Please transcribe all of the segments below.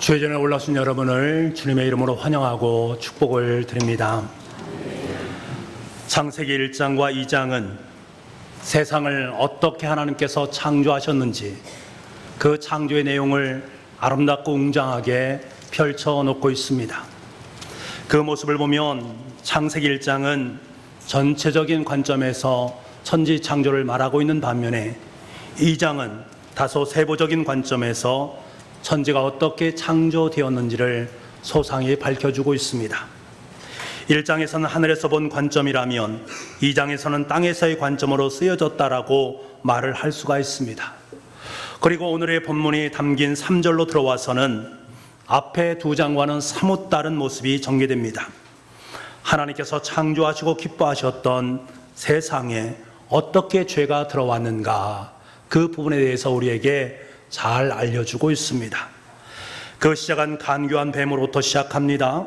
주의 전에 올라오신 여러분을 주님의 이름으로 환영하고 축복을 드립니다. 창세기 1장과 2장은 세상을 어떻게 하나님께서 창조하셨는지 그 창조의 내용을 아름답고 웅장하게 펼쳐놓고 있습니다. 그 모습을 보면 창세기 1장은 전체적인 관점에서 천지 창조를 말하고 있는 반면에 2장은 다소 세부적인 관점에서 천지가 어떻게 창조되었는지를 소상히 밝혀주고 있습니다. 1장에서는 하늘에서 본 관점이라면 2장에서는 땅에서의 관점으로 쓰여졌다라고 말을 할 수가 있습니다. 그리고 오늘의 본문이 담긴 3절로 들어와서는 앞에 두 장과는 사뭇 다른 모습이 전개됩니다. 하나님께서 창조하시고 기뻐하셨던 세상에 어떻게 죄가 들어왔는가, 그 부분에 대해서 우리에게 잘 알려주고 있습니다. 그 시작은 간교한 뱀으로부터 시작합니다.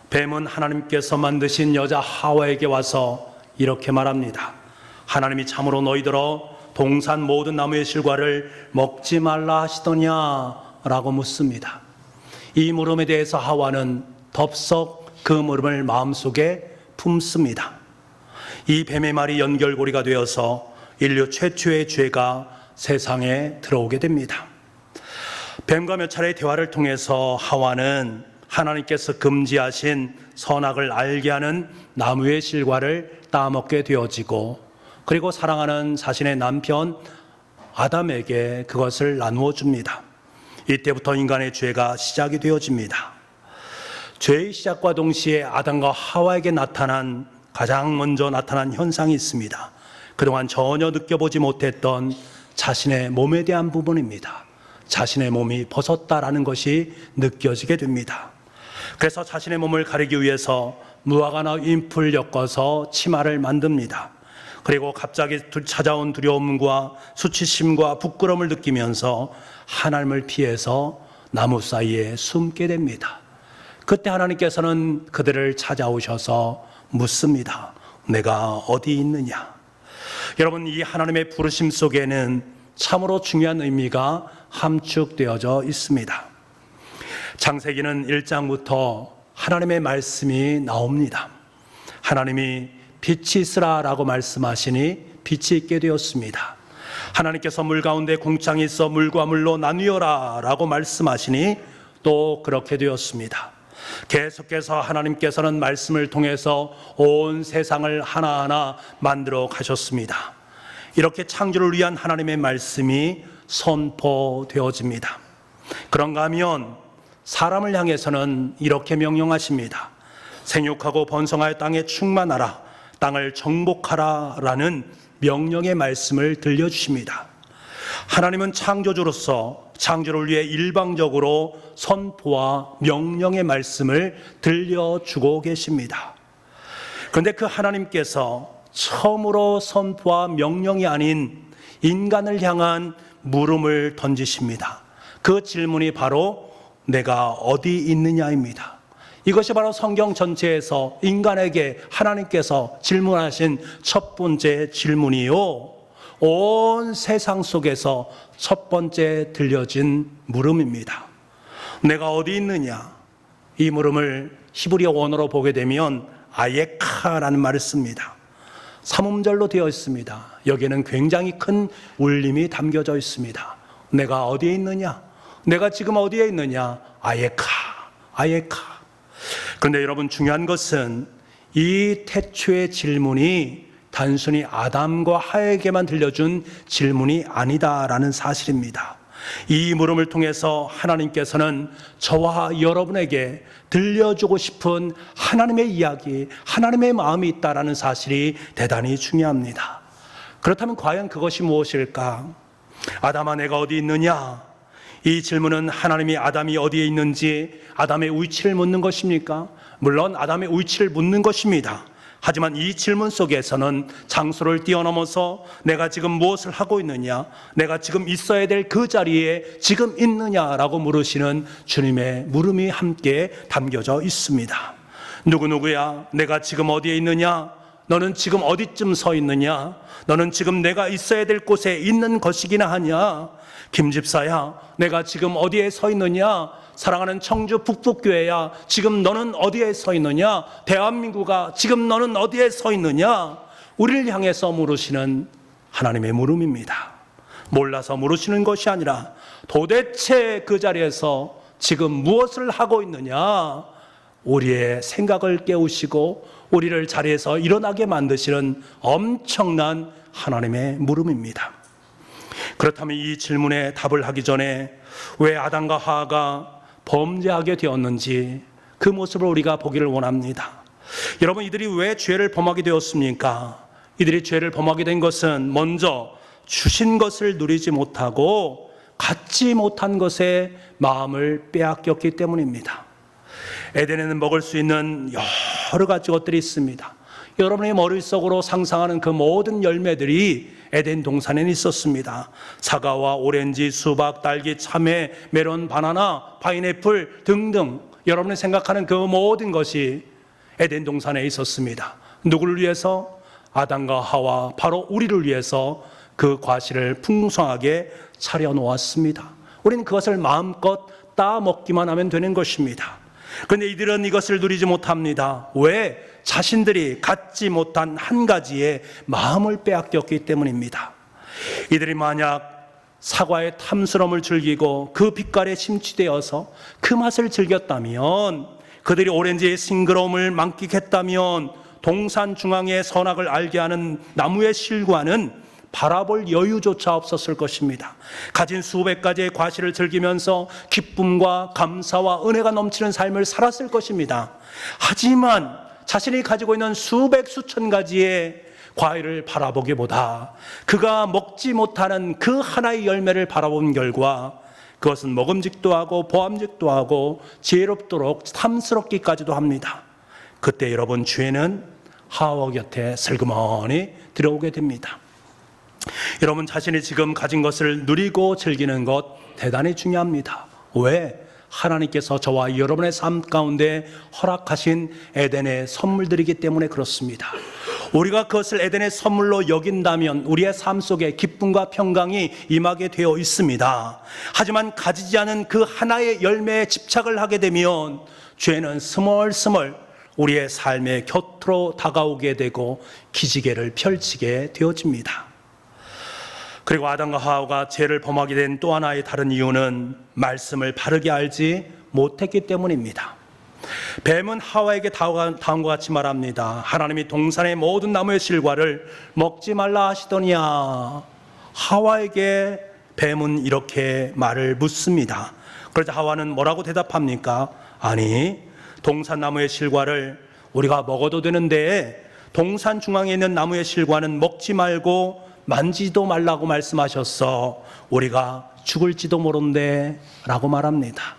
뱀은 하나님께서 만드신 여자 하와에게 와서 이렇게 말합니다. 하나님이 참으로 너희들어 동산 모든 나무의 실과를 먹지 말라 하시더냐 라고 묻습니다. 이 물음에 대해서 하와는 덥석 그 물음을 마음속에 품습니다. 이 뱀의 말이 연결고리가 되어서 인류 최초의 죄가 세상에 들어오게 됩니다. 뱀과 몇 차례의 대화를 통해서 하와는 하나님께서 금지하신 선악을 알게 하는 나무의 실과를 따먹게 되어지고, 그리고 사랑하는 자신의 남편 아담에게 그것을 나누어 줍니다. 이때부터 인간의 죄가 시작이 되어집니다. 죄의 시작과 동시에 아담과 하와에게 가장 먼저 나타난 현상이 있습니다. 그동안 전혀 느껴보지 못했던 자신의 몸에 대한 부분입니다. 자신의 몸이 벗었다라는 것이 느껴지게 됩니다. 그래서 자신의 몸을 가리기 위해서 무화과나 잎을 엮어서 치마를 만듭니다. 그리고 갑자기 찾아온 두려움과 수치심과 부끄러움을 느끼면서 하나님을 피해서 나무 사이에 숨게 됩니다. 그때 하나님께서는 그들을 찾아오셔서 묻습니다. 내가 어디 있느냐? 여러분, 이 하나님의 부르심 속에는 참으로 중요한 의미가 함축되어져 있습니다. 창세기는 1장부터 하나님의 말씀이 나옵니다. 하나님이 빛이 있으라라고 말씀하시니 빛이 있게 되었습니다. 하나님께서 물 가운데 공창이 있어 물과 물로 나뉘어라 라고 말씀하시니 또 그렇게 되었습니다. 계속해서 하나님께서는 말씀을 통해서 온 세상을 하나하나 만들어 가셨습니다. 이렇게 창조를 위한 하나님의 말씀이 선포되어집니다. 그런가 하면 사람을 향해서는 이렇게 명령하십니다. 생육하고 번성하여 땅에 충만하라, 땅을 정복하라 라는 명령의 말씀을 들려주십니다. 하나님은 창조주로서 창조를 위해 일방적으로 선포와 명령의 말씀을 들려주고 계십니다. 그런데 그 하나님께서 처음으로 선포와 명령이 아닌 인간을 향한 물음을 던지십니다. 그 질문이 바로 내가 어디 있느냐입니다. 이것이 바로 성경 전체에서 인간에게 하나님께서 질문하신 첫 번째 질문이요, 온 세상 속에서 첫 번째 들려진 물음입니다. 내가 어디 있느냐? 이 물음을 히브리어 원어로 보게 되면 아예카라는 말을 씁니다. 삼음절로 되어 있습니다. 여기에는 굉장히 큰 울림이 담겨져 있습니다. 내가 어디에 있느냐? 내가 지금 어디에 있느냐? 아예카, 아예카. 그런데 여러분, 중요한 것은 이 태초의 질문이 단순히 아담과 하에게만 들려준 질문이 아니다라는 사실입니다. 이 물음을 통해서 하나님께서는 저와 여러분에게 들려주고 싶은 하나님의 이야기, 하나님의 마음이 있다라는 사실이 대단히 중요합니다. 그렇다면 과연 그것이 무엇일까? 아담아, 내가 어디 있느냐? 이 질문은 하나님이 아담이 어디에 있는지 아담의 위치를 묻는 것입니까? 물론 아담의 위치를 묻는 것입니다. 하지만 이 질문 속에서는 장소를 뛰어넘어서 내가 지금 무엇을 하고 있느냐, 내가 지금 있어야 될 그 자리에 지금 있느냐라고 물으시는 주님의 물음이 함께 담겨져 있습니다. 누구누구야, 내가 지금 어디에 있느냐? 너는 지금 어디쯤 서 있느냐? 너는 지금 내가 있어야 될 곳에 있는 것이기나 하냐? 김집사야, 내가 지금 어디에 서 있느냐? 사랑하는 청주 북북교회야, 지금 너는 어디에 서 있느냐? 대한민국아, 지금 너는 어디에 서 있느냐? 우리를 향해서 물으시는 하나님의 물음입니다. 몰라서 물으시는 것이 아니라 도대체 그 자리에서 지금 무엇을 하고 있느냐? 우리의 생각을 깨우시고 우리를 자리에서 일어나게 만드시는 엄청난 하나님의 물음입니다. 그렇다면 이 질문에 답을 하기 전에 왜 아담과 하와가 범죄하게 되었는지 그 모습을 우리가 보기를 원합니다. 여러분, 이들이 왜 죄를 범하게 되었습니까? 이들이 죄를 범하게 된 것은 먼저 주신 것을 누리지 못하고 갖지 못한 것에 마음을 빼앗겼기 때문입니다. 에덴에는 먹을 수 있는 여러 가지 것들이 있습니다. 여러분의 머릿속으로 상상하는 그 모든 열매들이 에덴 동산에 있었습니다. 사과와 오렌지, 수박, 딸기, 참외, 메론, 바나나, 파인애플 등등 여러분이 생각하는 그 모든 것이 에덴 동산에 있었습니다. 누구를 위해서? 아담과 하와, 바로 우리를 위해서 그 과실을 풍성하게 차려놓았습니다. 우리는 그것을 마음껏 따먹기만 하면 되는 것입니다. 그런데 이들은 이것을 누리지 못합니다. 왜? 자신들이 갖지 못한 한 가지의 마음을 빼앗겼기 때문입니다. 이들이 만약 사과의 탐스러움을 즐기고 그 빛깔에 심취되어서 그 맛을 즐겼다면, 그들이 오렌지의 싱그러움을 만끽했다면 동산 중앙의 선악을 알게 하는 나무의 실과는 바라볼 여유조차 없었을 것입니다. 가진 수백 가지의 과실을 즐기면서 기쁨과 감사와 은혜가 넘치는 삶을 살았을 것입니다. 하지만 자신이 가지고 있는 수백 수천 가지의 과일을 바라보기보다 그가 먹지 못하는 그 하나의 열매를 바라본 결과 그것은 먹음직도 하고 보암직도 하고 지혜롭도록 탐스럽기까지도 합니다. 그때 여러분, 죄는 하와 곁에 슬그머니 들어오게 됩니다. 여러분, 자신이 지금 가진 것을 누리고 즐기는 것 대단히 중요합니다. 왜? 하나님께서 저와 여러분의 삶 가운데 허락하신 에덴의 선물들이기 때문에 그렇습니다. 우리가 그것을 에덴의 선물로 여긴다면 우리의 삶 속에 기쁨과 평강이 임하게 되어 있습니다. 하지만 가지지 않은 그 하나의 열매에 집착을 하게 되면 죄는 스멀스멀 우리의 삶의 곁으로 다가오게 되고 기지개를 펼치게 되어집니다. 그리고 아담과 하와가 죄를 범하게 된 또 하나의 다른 이유는 말씀을 바르게 알지 못했기 때문입니다. 뱀은 하와에게 다음과 같이 말합니다. 하나님이 동산의 모든 나무의 실과를 먹지 말라 하시더니야. 하와에게 뱀은 이렇게 말을 묻습니다. 그러자 하와는 뭐라고 대답합니까? 아니, 동산 나무의 실과를 우리가 먹어도 되는데 동산 중앙에 있는 나무의 실과는 먹지 말고 만지도 말라고 말씀하셨어. 우리가 죽을지도 모른대 라고 말합니다.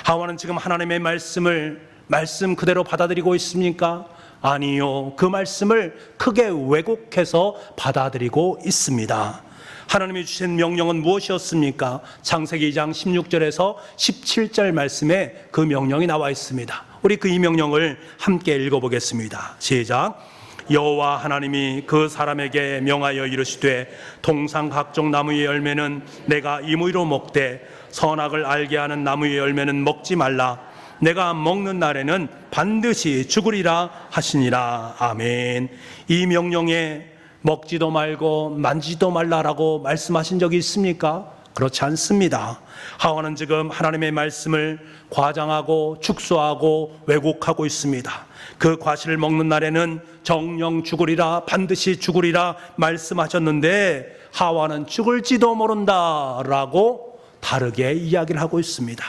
하와는 지금 하나님의 말씀 그대로 받아들이고 있습니까? 아니요. 그 말씀을 크게 왜곡해서 받아들이고 있습니다. 하나님이 주신 명령은 무엇이었습니까? 창세기 2장 16절에서 17절 말씀에 그 명령이 나와 있습니다. 우리 그 이 명령을 함께 읽어보겠습니다. 시작. 여호와 하나님이 그 사람에게 명하여 이르시되 동산 각종 나무의 열매는 내가 임의로 먹되 선악을 알게 하는 나무의 열매는 먹지 말라. 내가 먹는 날에는 반드시 죽으리라 하시니라. 아멘. 이 명령에 먹지도 말고 만지도 말라라고 말씀하신 적이 있습니까? 그렇지 않습니다. 하와는 지금 하나님의 말씀을 과장하고 축소하고 왜곡하고 있습니다. 그 과실을 먹는 날에는 정령 죽으리라, 반드시 죽으리라 말씀하셨는데 하와는 죽을지도 모른다라고 다르게 이야기를 하고 있습니다.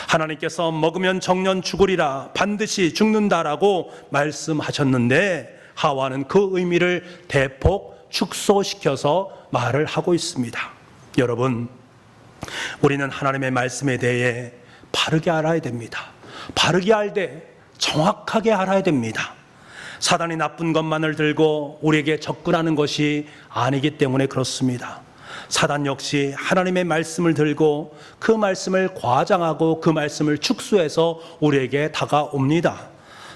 하나님께서 먹으면 정령 죽으리라, 반드시 죽는다라고 말씀하셨는데 하와는 그 의미를 대폭 축소시켜서 말을 하고 있습니다. 여러분, 우리는 하나님의 말씀에 대해 바르게 알아야 됩니다. 바르게 알되 정확하게 알아야 됩니다. 사단이 나쁜 것만을 들고 우리에게 접근하는 것이 아니기 때문에 그렇습니다. 사단 역시 하나님의 말씀을 들고 그 말씀을 과장하고 그 말씀을 축소해서 우리에게 다가옵니다.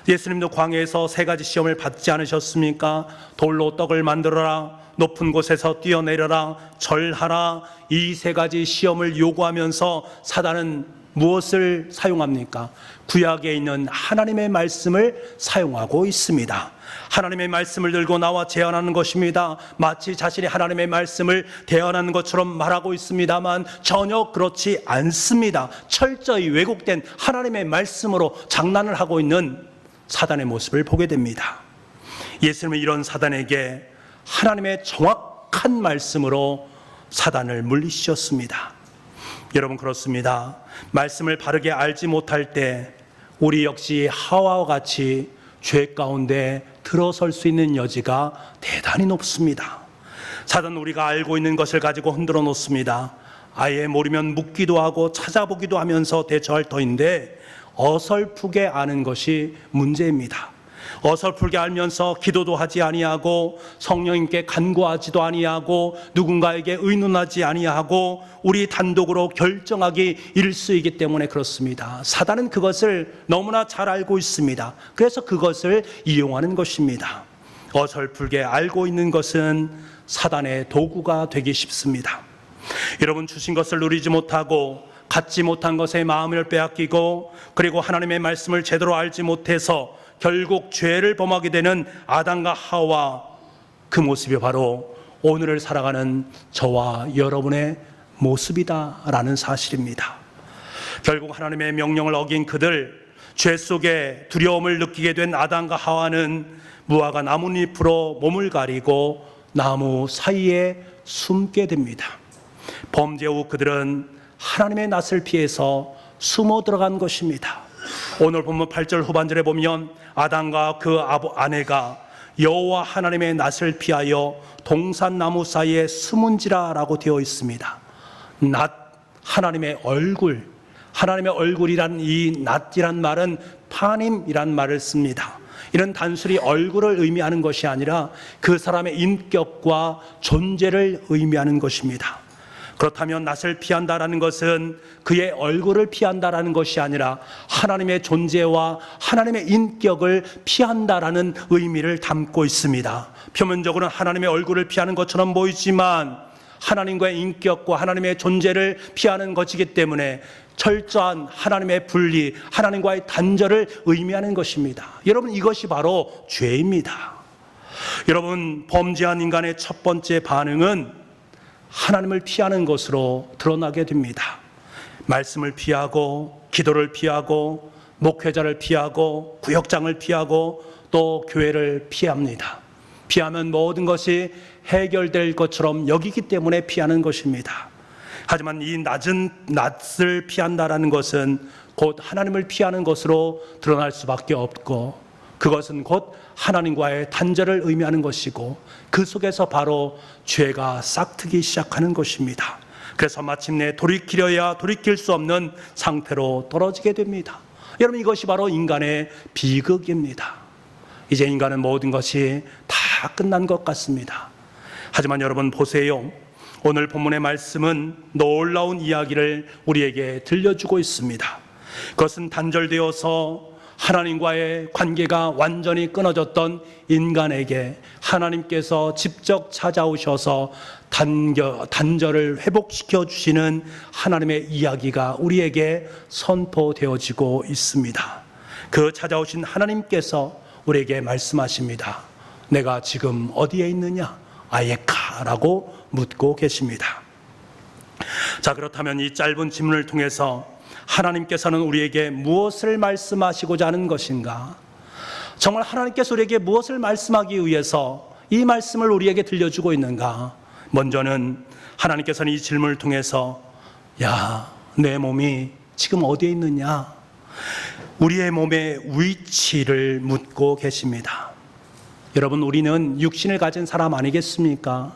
예수님도 광야에서 3가지 시험을 받지 않으셨습니까? 돌로 떡을 만들어라, 높은 곳에서 뛰어내려라, 절하라. 이 3가지 시험을 요구하면서 사단은 무엇을 사용합니까? 구약에 있는 하나님의 말씀을 사용하고 있습니다. 하나님의 말씀을 들고 나와 제안하는 것입니다. 마치 자신이 하나님의 말씀을 대언하는 것처럼 말하고 있습니다만 전혀 그렇지 않습니다. 철저히 왜곡된 하나님의 말씀으로 장난을 하고 있는 사단의 모습을 보게 됩니다. 예수님은 이런 사단에게 하나님의 정확한 말씀으로 사단을 물리치셨습니다. 여러분, 그렇습니다. 말씀을 바르게 알지 못할 때 우리 역시 하와와 같이 죄 가운데 들어설 수 있는 여지가 대단히 높습니다. 사단은 우리가 알고 있는 것을 가지고 흔들어 놓습니다. 아예 모르면 묻기도 하고 찾아보기도 하면서 대처할 터인데 어설프게 아는 것이 문제입니다. 어설프게 알면서 기도도 하지 아니하고 성령님께 간구하지도 아니하고 누군가에게 의논하지 아니하고 우리 단독으로 결정하기 일쑤이기 때문에 그렇습니다. 사단은 그것을 너무나 잘 알고 있습니다. 그래서 그것을 이용하는 것입니다. 어설프게 알고 있는 것은 사단의 도구가 되기 쉽습니다. 여러분, 주신 것을 누리지 못하고 갖지 못한 것에 마음을 빼앗기고 그리고 하나님의 말씀을 제대로 알지 못해서 결국 죄를 범하게 되는 아담과 하와, 그 모습이 바로 오늘을 살아가는 저와 여러분의 모습이다라는 사실입니다. 결국 하나님의 명령을 어긴 그들, 죄 속에 두려움을 느끼게 된 아담과 하와는 무화과 나뭇잎으로 몸을 가리고 나무 사이에 숨게 됩니다. 범죄 후 그들은 하나님의 낯을 피해서 숨어 들어간 것입니다. 오늘 본문 8절 후반절에 보면 아담과 그 아내가 여호와 하나님의 낯을 피하여 동산나무 사이에 숨은지라라고 되어 있습니다. 낯, 하나님의 얼굴, 하나님의 얼굴이란 이 낯이란 말은 파님이란 말을 씁니다. 이는 단순히 얼굴을 의미하는 것이 아니라 그 사람의 인격과 존재를 의미하는 것입니다. 그렇다면 낯을 피한다라는 것은 그의 얼굴을 피한다라는 것이 아니라 하나님의 존재와 하나님의 인격을 피한다라는 의미를 담고 있습니다. 표면적으로는 하나님의 얼굴을 피하는 것처럼 보이지만 하나님과의 인격과 하나님의 존재를 피하는 것이기 때문에 철저한 하나님의 분리, 하나님과의 단절을 의미하는 것입니다. 여러분, 이것이 바로 죄입니다. 여러분, 범죄한 인간의 첫 번째 반응은 하나님을 피하는 것으로 드러나게 됩니다. 말씀을 피하고 기도를 피하고 목회자를 피하고 구역장을 피하고 또 교회를 피합니다. 피하면 모든 것이 해결될 것처럼 여기기 때문에 피하는 것입니다. 하지만 이 낮은 낯을 피한다라는 것은 곧 하나님을 피하는 것으로 드러날 수밖에 없고 그것은 곧 하나님과의 단절을 의미하는 것이고 그 속에서 바로 죄가 싹트기 시작하는 것입니다. 그래서 마침내 돌이키려야 돌이킬 수 없는 상태로 떨어지게 됩니다. 여러분, 이것이 바로 인간의 비극입니다. 이제 인간은 모든 것이 다 끝난 것 같습니다. 하지만 여러분 보세요. 오늘 본문의 말씀은 놀라운 이야기를 우리에게 들려주고 있습니다. 그것은 단절되어서 하나님과의 관계가 완전히 끊어졌던 인간에게 하나님께서 직접 찾아오셔서 단절을 회복시켜 주시는 하나님의 이야기가 우리에게 선포되어지고 있습니다. 그 찾아오신 하나님께서 우리에게 말씀하십니다. 내가 지금 어디에 있느냐? 아예카라고 묻고 계십니다. 자, 그렇다면 이 짧은 질문을 통해서 하나님께서는 우리에게 무엇을 말씀하시고자 하는 것인가? 정말 하나님께서 우리에게 무엇을 말씀하기 위해서 이 말씀을 우리에게 들려주고 있는가? 먼저는 하나님께서는 이 질문을 통해서 야, 내 몸이 지금 어디에 있느냐? 우리의 몸의 위치를 묻고 계십니다. 여러분, 우리는 육신을 가진 사람 아니겠습니까?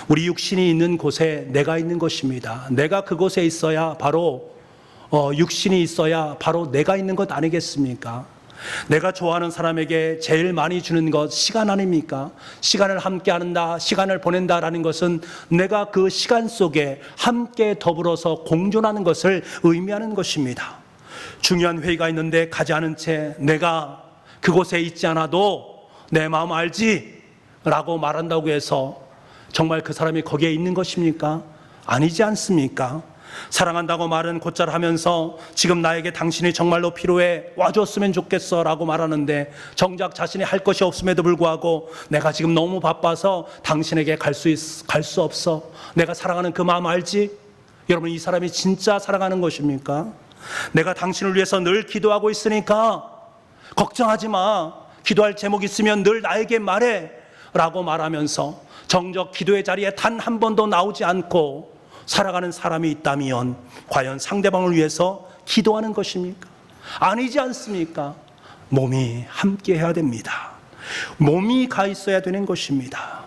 우리 육신이 있는 곳에 내가 있는 것입니다. 내가 그곳에 있어야 바로 육신이 있어야 바로 내가 있는 것 아니겠습니까? 내가 좋아하는 사람에게 제일 많이 주는 것 시간 아닙니까? 시간을 함께 한다, 시간을 보낸다라는 것은 내가 그 시간 속에 함께 더불어서 공존하는 것을 의미하는 것입니다. 중요한 회의가 있는데 가지 않은 채 내가 그곳에 있지 않아도 내 마음 알지? 라고 말한다고 해서 정말 그 사람이 거기에 있는 것입니까? 아니지 않습니까? 사랑한다고 말은 곧잘 하면서 지금 나에게 당신이 정말로 필요해 와줬으면 좋겠어 라고 말하는데 정작 자신이 할 것이 없음에도 불구하고 내가 지금 너무 바빠서 당신에게 갈 수 없어. 내가 사랑하는 그 마음 알지? 여러분, 이 사람이 진짜 사랑하는 것입니까? 내가 당신을 위해서 늘 기도하고 있으니까 걱정하지 마. 기도할 제목 있으면 늘 나에게 말해 라고 말하면서 정작 기도의 자리에 단 한 번도 나오지 않고 살아가는 사람이 있다면 과연 상대방을 위해서 기도하는 것입니까? 아니지 않습니까? 몸이 함께 해야 됩니다. 몸이 가 있어야 되는 것입니다.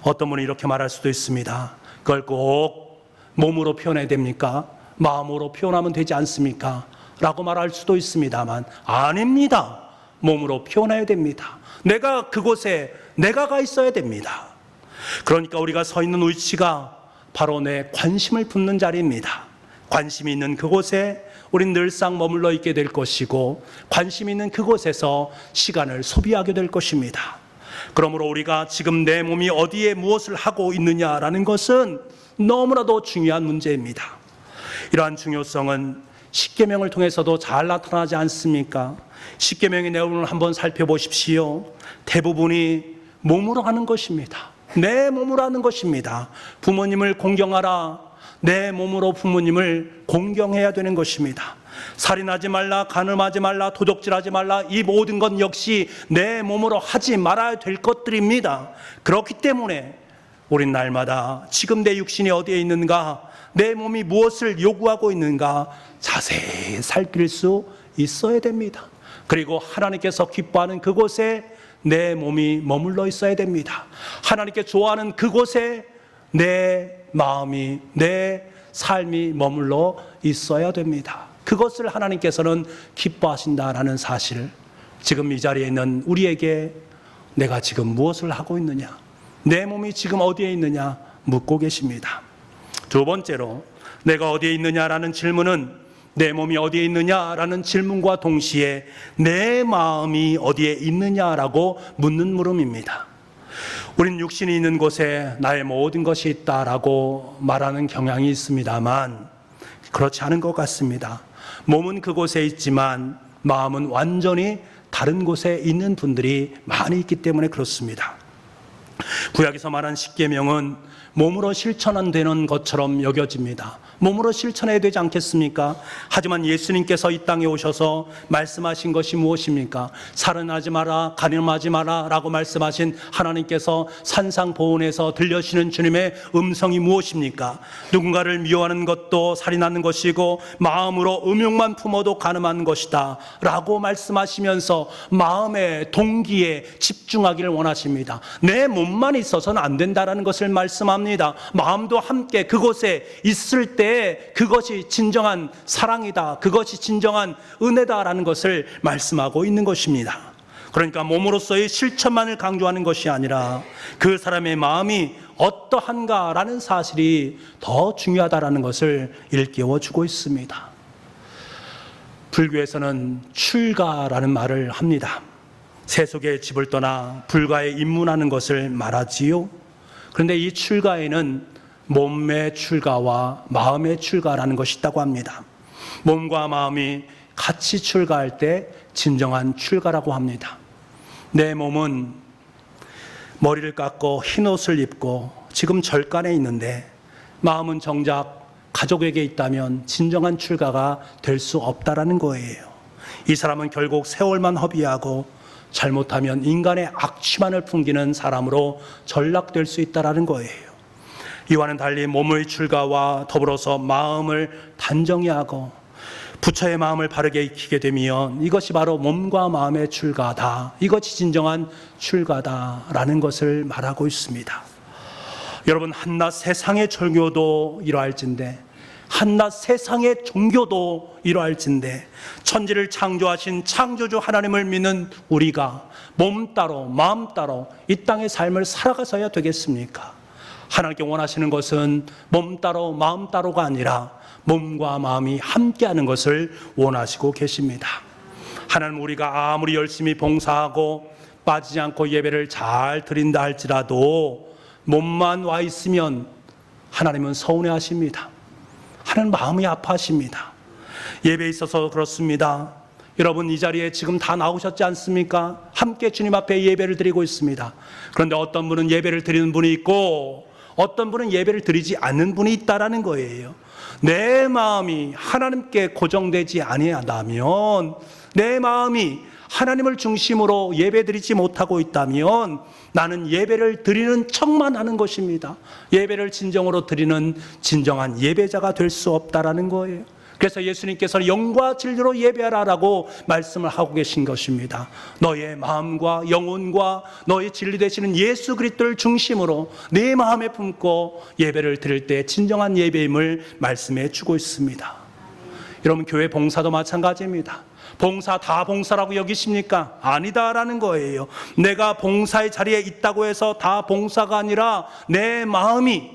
어떤 분은 이렇게 말할 수도 있습니다. 그걸 꼭 몸으로 표현해야 됩니까? 마음으로 표현하면 되지 않습니까? 라고 말할 수도 있습니다만 아닙니다. 몸으로 표현해야 됩니다. 내가 그곳에 내가 가 있어야 됩니다. 그러니까 우리가 서 있는 위치가 바로 내 관심을 품는 자리입니다. 관심이 있는 그곳에 우린 늘상 머물러 있게 될 것이고 관심 있는 그곳에서 시간을 소비하게 될 것입니다. 그러므로 우리가 지금 내 몸이 어디에 무엇을 하고 있느냐라는 것은 너무나도 중요한 문제입니다. 이러한 중요성은 십계명을 통해서도 잘 나타나지 않습니까? 십계명의 내용을 한번 살펴보십시오. 대부분이 몸으로 하는 것입니다. 내 몸으로 하는 것입니다. 부모님을 공경하라. 내 몸으로 부모님을 공경해야 되는 것입니다. 살인하지 말라, 간음하지 말라, 도둑질하지 말라, 이 모든 것 역시 내 몸으로 하지 말아야 될 것들입니다. 그렇기 때문에 우린 날마다 지금 내 육신이 어디에 있는가, 내 몸이 무엇을 요구하고 있는가 자세히 살필 수 있어야 됩니다. 그리고 하나님께서 기뻐하는 그곳에 내 몸이 머물러 있어야 됩니다. 하나님께 좋아하는 그곳에 내 마음이, 내 삶이 머물러 있어야 됩니다. 그것을 하나님께서는 기뻐하신다라는 사실, 지금 이 자리에 있는 우리에게 내가 지금 무엇을 하고 있느냐, 내 몸이 지금 어디에 있느냐 묻고 계십니다. 두 번째로, 내가 어디에 있느냐라는 질문은 내 몸이 어디에 있느냐라는 질문과 동시에 내 마음이 어디에 있느냐라고 묻는 물음입니다. 우린 육신이 있는 곳에 나의 모든 것이 있다라고 말하는 경향이 있습니다만 그렇지 않은 것 같습니다. 몸은 그곳에 있지만 마음은 완전히 다른 곳에 있는 분들이 많이 있기 때문에 그렇습니다. 구약에서 말한 십계명은 몸으로 실천 안 되는 것처럼 여겨집니다. 몸으로 실천해야 되지 않겠습니까? 하지만 예수님께서 이 땅에 오셔서 말씀하신 것이 무엇입니까? 살인하지 마라, 간음하지 마라 라고 말씀하신 하나님께서 산상보훈에서 들려주시는 주님의 음성이 무엇입니까? 누군가를 미워하는 것도 살인하는 것이고 마음으로 음욕만 품어도 간음하는 것이다 라고 말씀하시면서 마음의 동기에 집중하기를 원하십니다. 내 몸만 있어서는 안 된다라는 것을 말씀합니다. 마음도 함께 그곳에 있을 때 그것이 진정한 사랑이다, 그것이 진정한 은혜다라는 것을 말씀하고 있는 것입니다. 그러니까 몸으로서의 실천만을 강조하는 것이 아니라 그 사람의 마음이 어떠한가라는 사실이 더 중요하다라는 것을 일깨워주고 있습니다. 불교에서는 출가라는 말을 합니다. 세속의 집을 떠나 불가에 입문하는 것을 말하지요. 그런데 이 출가에는 몸의 출가와 마음의 출가라는 것이 있다고 합니다. 몸과 마음이 같이 출가할 때 진정한 출가라고 합니다. 내 몸은 머리를 깎고 흰 옷을 입고 지금 절간에 있는데 마음은 정작 가족에게 있다면 진정한 출가가 될 수 없다라는 거예요. 이 사람은 결국 세월만 허비하고 잘못하면 인간의 악취만을 풍기는 사람으로 전락될 수 있다라는 거예요. 이와는 달리 몸의 출가와 더불어서 마음을 단정히 하고 부처의 마음을 바르게 익히게 되면 이것이 바로 몸과 마음의 출가다, 이것이 진정한 출가다라는 것을 말하고 있습니다. 여러분, 한낱 세상의 종교도 이러할진대, 한낱 세상의 종교도 이러할진대 천지를 창조하신 창조주 하나님을 믿는 우리가 몸 따로 마음 따로 이 땅의 삶을 살아가서야 되겠습니까? 하나님께 원하시는 것은 몸 따로 마음 따로가 아니라 몸과 마음이 함께하는 것을 원하시고 계십니다. 하나님, 우리가 아무리 열심히 봉사하고 빠지지 않고 예배를 잘 드린다 할지라도 몸만 와 있으면 하나님은 서운해 하십니다. 하는 마음이 아파하십니다. 예배에 있어서 그렇습니다. 여러분 이 자리에 지금 다 나오셨지 않습니까? 함께 주님 앞에 예배를 드리고 있습니다. 그런데 어떤 분은 예배를 드리는 분이 있고 어떤 분은 예배를 드리지 않는 분이 있다라는 거예요. 내 마음이 하나님께 고정되지 아니하다면, 내 마음이 하나님을 중심으로 예배드리지 못하고 있다면 나는 예배를 드리는 척만 하는 것입니다. 예배를 진정으로 드리는 진정한 예배자가 될 수 없다라는 거예요. 그래서 예수님께서 영과 진리로 예배하라라고 말씀을 하고 계신 것입니다. 너의 마음과 영혼과 너의 진리 되시는 예수 그리스도를 중심으로 내 마음에 품고 예배를 드릴 때 진정한 예배임을 말씀해 주고 있습니다. 여러분 교회 봉사도 마찬가지입니다. 봉사 다 봉사라고 여기십니까? 아니다라는 거예요. 내가 봉사의 자리에 있다고 해서 다 봉사가 아니라 내 마음이,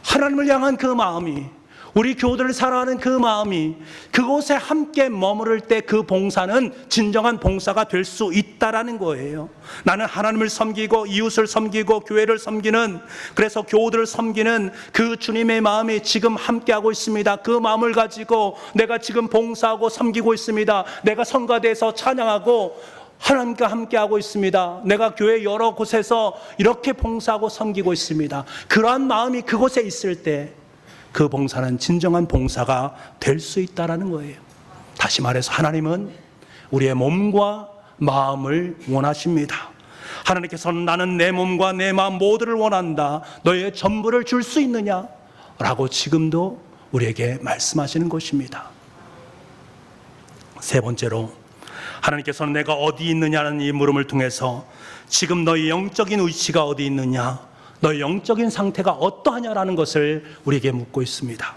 하나님을 향한 그 마음이, 우리 교우들을 사랑하는 그 마음이 그곳에 함께 머무를 때 그 봉사는 진정한 봉사가 될 수 있다라는 거예요. 나는 하나님을 섬기고 이웃을 섬기고 교회를 섬기는, 그래서 교우들을 섬기는 그 주님의 마음이 지금 함께하고 있습니다. 그 마음을 가지고 내가 지금 봉사하고 섬기고 있습니다. 내가 성가대에서 찬양하고 하나님과 함께하고 있습니다. 내가 교회 여러 곳에서 이렇게 봉사하고 섬기고 있습니다. 그러한 마음이 그곳에 있을 때 그 봉사는 진정한 봉사가 될 수 있다는 거예요. 다시 말해서 하나님은 우리의 몸과 마음을 원하십니다. 하나님께서는 나는 내 몸과 내 마음 모두를 원한다. 너의 전부를 줄 수 있느냐? 라고 지금도 우리에게 말씀하시는 것입니다. 세 번째로 하나님께서는 내가 어디 있느냐는 이 물음을 통해서 지금 너의 영적인 위치가 어디 있느냐, 너의 영적인 상태가 어떠하냐라는 것을 우리에게 묻고 있습니다.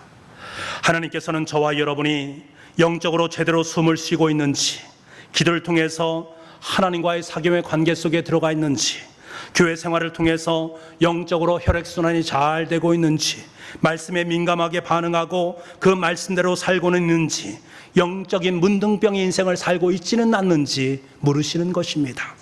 하나님께서는 저와 여러분이 영적으로 제대로 숨을 쉬고 있는지, 기도를 통해서 하나님과의 사귐의 관계 속에 들어가 있는지, 교회 생활을 통해서 영적으로 혈액순환이 잘 되고 있는지, 말씀에 민감하게 반응하고 그 말씀대로 살고는 있는지, 영적인 문둥병의 인생을 살고 있지는 않는지 물으시는 것입니다.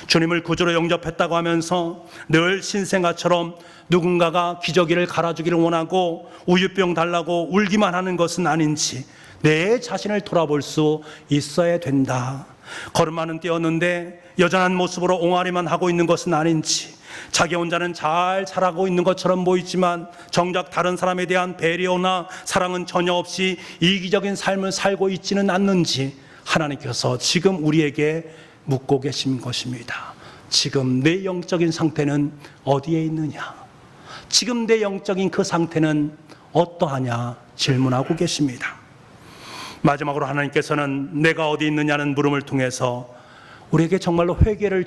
주님을 구주로 영접했다고 하면서 늘 신생아처럼 누군가가 기저귀를 갈아주기를 원하고 우유병 달라고 울기만 하는 것은 아닌지 내 자신을 돌아볼 수 있어야 된다. 걸음마는 뛰었는데 여전한 모습으로 옹알이만 하고 있는 것은 아닌지, 자기 혼자는 잘 자라고 있는 것처럼 보이지만 정작 다른 사람에 대한 배려나 사랑은 전혀 없이 이기적인 삶을 살고 있지는 않는지 하나님께서 지금 우리에게 묻고 계신 것입니다. 지금 내 영적인 상태는 어디에 있느냐? 지금 내 영적인 그 상태는 어떠하냐? 질문하고 계십니다. 마지막으로 하나님께서는 내가 어디 있느냐는 물음을 통해서 우리에게 정말로 회개의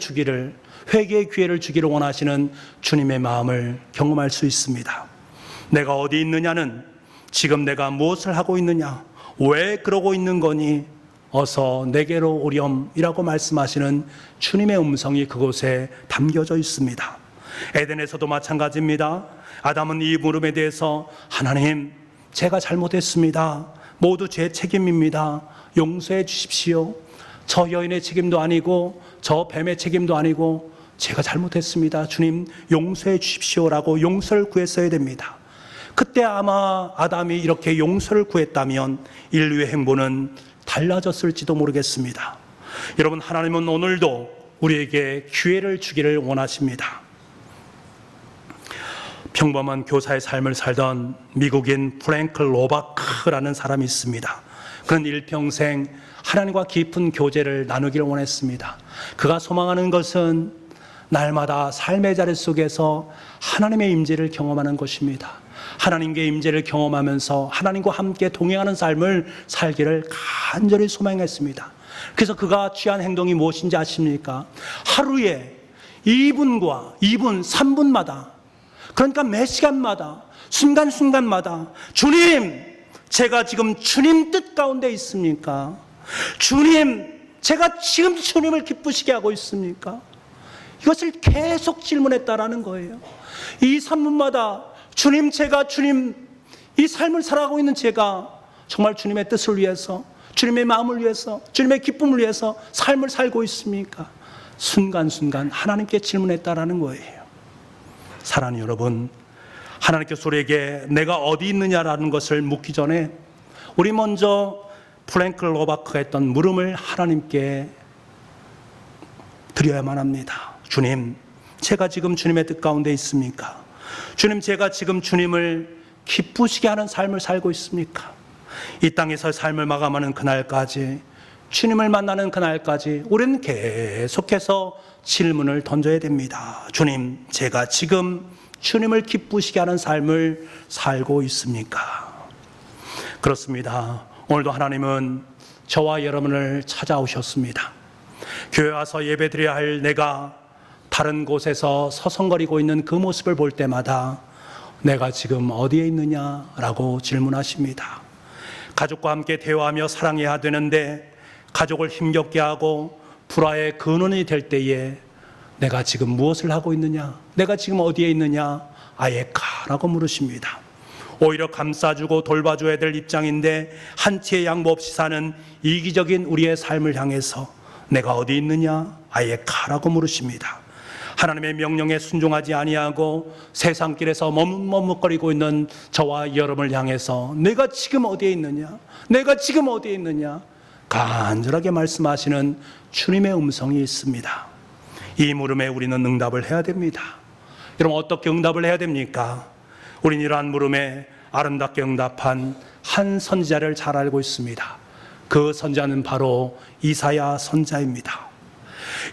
기회를 주기를 원하시는 주님의 마음을 경험할 수 있습니다. 내가 어디 있느냐는 지금 내가 무엇을 하고 있느냐? 왜 그러고 있는 거니? 어서 내게로 오렴이라고 말씀하시는 주님의 음성이 그곳에 담겨져 있습니다. 에덴에서도 마찬가지입니다. 아담은 이 물음에 대해서 하나님, 제가 잘못했습니다. 모두 제 책임입니다. 용서해 주십시오. 저 여인의 책임도 아니고 저 뱀의 책임도 아니고 제가 잘못했습니다. 주님 용서해 주십시오라고 용서를 구했어야 됩니다. 그때 아마 아담이 이렇게 용서를 구했다면 인류의 행보는 달라졌을지도 모르겠습니다. 여러분, 하나님은 오늘도 우리에게 기회를 주기를 원하십니다. 평범한 교사의 삶을 살던 미국인 프랭크 로바크라는 사람이 있습니다. 그는 일평생 하나님과 깊은 교제를 나누기를 원했습니다. 그가 소망하는 것은 날마다 삶의 자리 속에서 하나님의 임재를 경험하는 것입니다. 하나님의 임재를 경험하면서 하나님과 함께 동행하는 삶을 살기를 간절히 소망했습니다. 그래서 그가 취한 행동이 무엇인지 아십니까? 하루에 2분, 3분마다, 그러니까 매 시간마다, 순간순간마다 주님, 제가 지금 주님 뜻 가운데 있습니까? 주님, 제가 지금 주님을 기쁘시게 하고 있습니까? 이것을 계속 질문했다라는 거예요. 이 3분마다 주님, 제가 주님, 이 삶을 살아가고 있는 제가 정말 주님의 뜻을 위해서, 주님의 마음을 위해서, 주님의 기쁨을 위해서 삶을 살고 있습니까? 순간순간 하나님께 질문했다라는 거예요. 사랑하는 여러분, 하나님께서 우리에게 내가 어디 있느냐라는 것을 묻기 전에 우리 먼저 프랭크 로바크가 했던 물음을 하나님께 드려야만 합니다. 주님, 제가 지금 주님의 뜻 가운데 있습니까? 주님, 제가 지금 주님을 기쁘시게 하는 삶을 살고 있습니까? 이 땅에서 삶을 마감하는 그날까지, 주님을 만나는 그날까지 우리는 계속해서 질문을 던져야 됩니다. 주님, 제가 지금 주님을 기쁘시게 하는 삶을 살고 있습니까? 그렇습니다. 오늘도 하나님은 저와 여러분을 찾아오셨습니다. 교회 와서 예배드려야 할 내가 다른 곳에서 서성거리고 있는 그 모습을 볼 때마다 내가 지금 어디에 있느냐라고 질문하십니다. 가족과 함께 대화하며 사랑해야 되는데 가족을 힘겹게 하고 불화의 근원이 될 때에 내가 지금 무엇을 하고 있느냐? 내가 지금 어디에 있느냐? 아예 가라고 물으십니다. 오히려 감싸주고 돌봐줘야 될 입장인데 한치의 양보 없이 사는 이기적인 우리의 삶을 향해서 내가 어디 있느냐? 아예 가라고 물으십니다. 하나님의 명령에 순종하지 아니하고 세상 길에서 머뭇머뭇거리고 있는 저와 여러분을 향해서 내가 지금 어디에 있느냐? 내가 지금 어디에 있느냐? 간절하게 말씀하시는 주님의 음성이 있습니다. 이 물음에 우리는 응답을 해야 됩니다. 여러분, 어떻게 응답을 해야 됩니까? 우린 이러한 물음에 아름답게 응답한 한 선지자를 잘 알고 있습니다. 그 선지자는 바로 이사야 선지자입니다.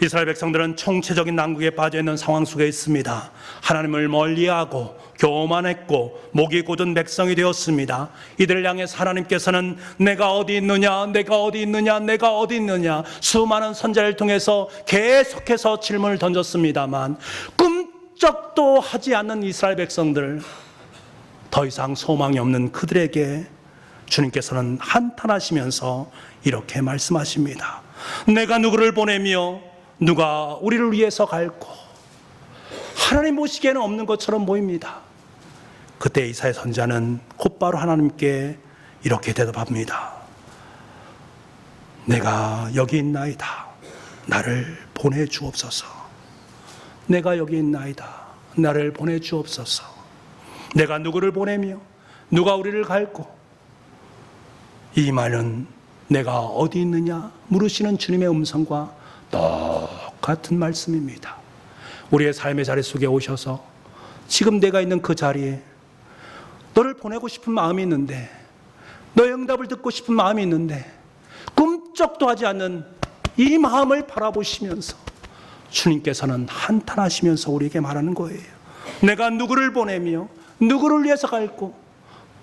이스라엘 백성들은 총체적인 난국에 빠져있는 상황 속에 있습니다. 하나님을 멀리하고 교만했고 목이 곧은 백성이 되었습니다. 이들을 향해서 하나님께서는 내가 어디 있느냐, 내가 어디 있느냐, 내가 어디 있느냐 수많은 선지자를 통해서 계속해서 질문을 던졌습니다만 꿈쩍도 하지 않는 이스라엘 백성들, 더 이상 소망이 없는 그들에게 주님께서는 한탄하시면서 이렇게 말씀하십니다. 내가 누구를 보내며 누가 우리를 위해서 갈고. 하나님 보시기에는 없는 것처럼 보입니다. 그때 이사야 선지자는 곧바로 하나님께 이렇게 대답합니다. 내가 여기 있나이다. 나를 보내주옵소서. 내가 여기 있나이다. 나를 보내주옵소서. 내가 누구를 보내며 누가 우리를 갈고. 이 말은 내가 어디 있느냐 물으시는 주님의 음성과 똑같은 말씀입니다. 우리의 삶의 자리 속에 오셔서 지금 내가 있는 그 자리에 너를 보내고 싶은 마음이 있는데, 너의 응답을 듣고 싶은 마음이 있는데 꿈쩍도 하지 않는 이 마음을 바라보시면서 주님께서는 한탄하시면서 우리에게 말하는 거예요. 내가 누구를 보내며 누구를 위해서 갈고.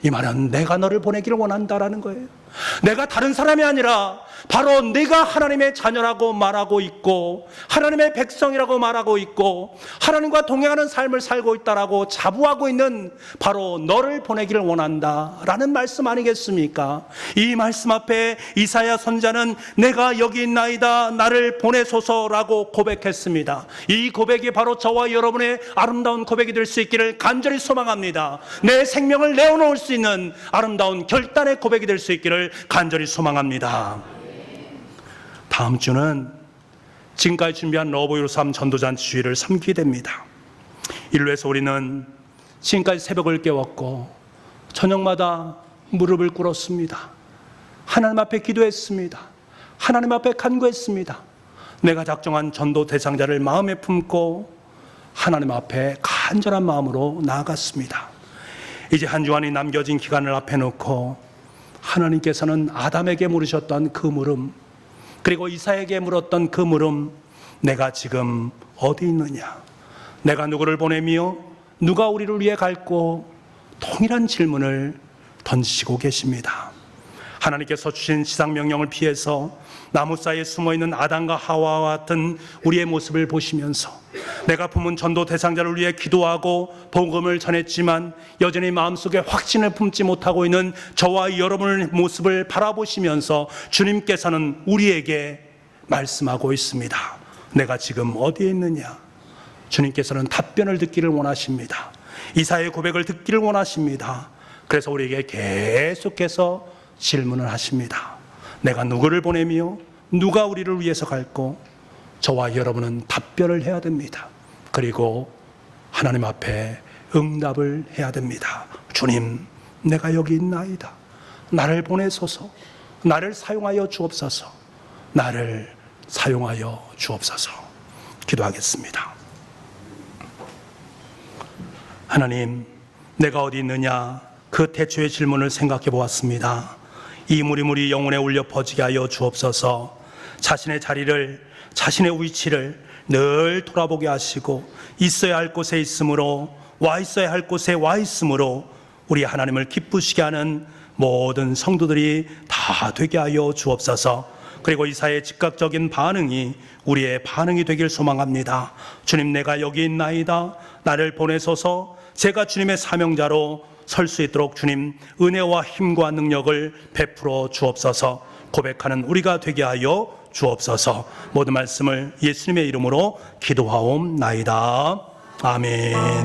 이 말은 내가 너를 보내기를 원한다라는 거예요. 내가 다른 사람이 아니라 바로 내가 하나님의 자녀라고 말하고 있고 하나님의 백성이라고 말하고 있고 하나님과 동행하는 삶을 살고 있다라고 자부하고 있는 바로 너를 보내기를 원한다라는 말씀 아니겠습니까? 이 말씀 앞에 이사야 선지자는 내가 여기 있나이다. 나를 보내소서라고 고백했습니다. 이 고백이 바로 저와 여러분의 아름다운 고백이 될 수 있기를 간절히 소망합니다. 내 생명을 내어놓을 수 있는 아름다운 결단의 고백이 될 수 있기를 간절히 소망합니다. 다음 주는 지금까지 준비한 러브유로삼 전도잔치 주일을 삼게 됩니다. 이로 해서 우리는 지금까지 새벽을 깨웠고 저녁마다 무릎을 꿇었습니다. 하나님 앞에 기도했습니다. 하나님 앞에 간구했습니다. 내가 작정한 전도 대상자를 마음에 품고 하나님 앞에 간절한 마음으로 나아갔습니다. 이제 한 주간이 남겨진 기간을 앞에 놓고 하나님께서는 아담에게 물으셨던 그 물음, 그리고 이사에게 물었던 그 물음, 내가 지금 어디 있느냐, 내가 누구를 보내며 누가 우리를 위해 갈고, 동일한 질문을 던지시고 계십니다. 하나님께서 주신 지상명령을 피해서 나무 사이에 숨어있는 아담과 하와와 같은 우리의 모습을 보시면서 내가 품은 전도 대상자를 위해 기도하고 복음을 전했지만 여전히 마음속에 확신을 품지 못하고 있는 저와 여러분의 모습을 바라보시면서 주님께서는 우리에게 말씀하고 있습니다. 내가 지금 어디에 있느냐? 주님께서는 답변을 듣기를 원하십니다. 이사의 고백을 듣기를 원하십니다. 그래서 우리에게 계속해서 질문을 하십니다. 내가 누구를 보내며 누가 우리를 위해서 갈고. 저와 여러분은 답변을 해야 됩니다. 그리고 하나님 앞에 응답을 해야 됩니다. 주님, 내가 여기 있나이다. 나를 보내소서. 나를 사용하여 주옵소서. 나를 사용하여 주옵소서. 기도하겠습니다. 하나님, 내가 어디 있느냐? 그 태초의 질문을 생각해 보았습니다. 이 무리무리 영혼에 울려 퍼지게 하여 주옵소서. 자신의 자리를, 자신의 위치를 늘 돌아보게 하시고 있어야 할 곳에 있으므로, 와 있어야 할 곳에 와 있으므로 우리 하나님을 기쁘시게 하는 모든 성도들이 다 되게 하여 주옵소서. 그리고 이사의 즉각적인 반응이 우리의 반응이 되길 소망합니다. 주님, 내가 여기 있나이다. 나를 보내소서. 제가 주님의 사명자로 설 수 있도록 주님 은혜와 힘과 능력을 베풀어 주옵소서. 고백하는 우리가 되게 하여 주옵소서. 모든 말씀을 예수님의 이름으로 기도하옵나이다. 아멘.